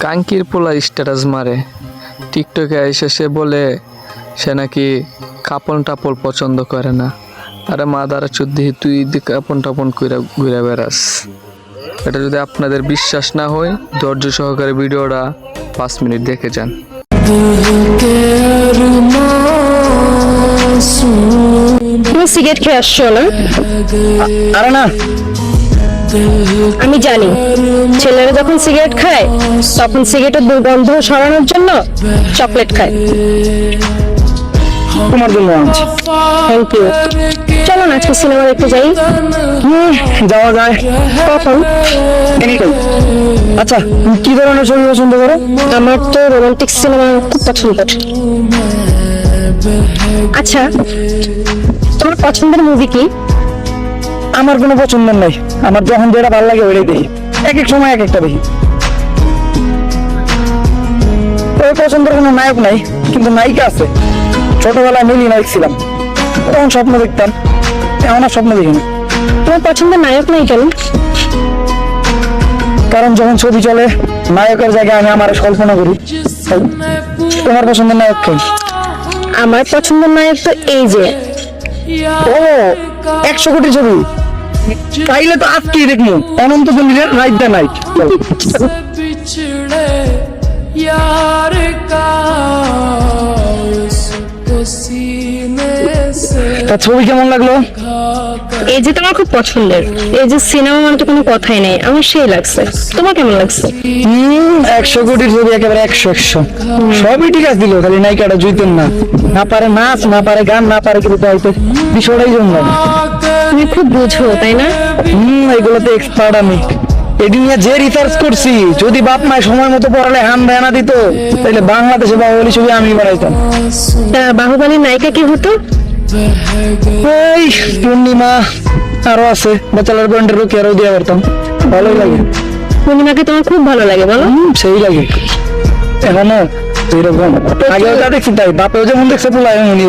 কাঙ্কির পোলা স্ট্যাটাস মারে টিকটকে এসে সে বলে সে নাকি কাপন টাপল পছন্দ করে না। আরে মা দ্বারা চুদ্দি তুই কাপন টাপন কইরা ঘুরে বেড়াস। এটা যদি আপনাদের বিশ্বাস না হয় ধৈর্য সহকারে ভিডিওটা 5 মিনিট দেখে যান। তুমি সিগারেট খেয়ে আসছো না? আরে না, আমি জানি ছেলেরা যখন সিগারেট খায় তখন সিগারেটের দুর্গন্ধ সরানোর জন্য চকলেট খায়। তোমার জন্য আনছি। Thank you. চলো না আজকে সিনেমা দেখতে যাই। যাওয়া যায়। কখন? এনিটাইম। আচ্ছা, তুমি কি ধরনের ছবি পছন্দ করো? আমার তো রোমান্টিক সিনেমা খুব পছন্দ। আচ্ছা, তোমার পছন্দের মুভি কি? আমার কোনো পছন্দ নাই, আমার যখন যেটা ভালো লাগে ওইটাই দেখি। এক এক সময় এক একটা দেখি। ওই পছন্দের কোনো নায়ক নাই, কিন্তু নায়িকা আছে। ছোটবেলায় মিলি নায়ক ছিলাম, তখন স্বপ্ন দেখতাম, এখন আর স্বপ্ন দেখি না। তোমার পছন্দের নায়ক নাই কেন? কারণ যখন ছবি চলে নায়কের জায়গায় আমি আমার কল্পনা করি। তোমার পছন্দের নায়ক কে? আমার পছন্দের নায়ক তো এই যে ও 100 কোটি ছবি, তাইলে তো আজকেই দেখবো অনন্ত জলিলের রাইট দ্য নাইট। তার ছবি কেমন লাগলো? এই যে তোমার খুব পছন্দের এই যে সিনেমা, মানে তো কোনো কথাই নেই, আমার সেই লাগছে। তোমার কেমন লাগছে? 100 কোটির ছবি একেবারে 100 সবই ঠিক আছে, দিল খালি নায়িকাটা জুইতেন না, না পারে নাচ, না পারে গান, না পারে কিছু হয়তো বিষয়টাই জন্য। তুমি খুব বুঝো তাই না? এগুলোতে এক্সপার্ট আমি। এটি নিয়ে যে রিসার্চ করছি, যদি বাপ মায় সময় মতো পড়ালে হান দেনা দিত তাহলে বাংলাদেশে বাহুবলী ছবি আমি বানাইতাম। তা বাহুবলীর নায়িকা কি হতো? ওই পূর্ণিমা, আরো আছে ব্যাচেলার পয়েন্টের রুকি, আরো দিয়ে পারতাম, ভালোই লাগে। পূর্ণিমাকে তোমার খুব ভালো লাগে বলো? সেই লাগে এখনো এরকম। আগে ওটা দেখছি তাই, বাপেও যেমন দেখছে পোলা এমনই।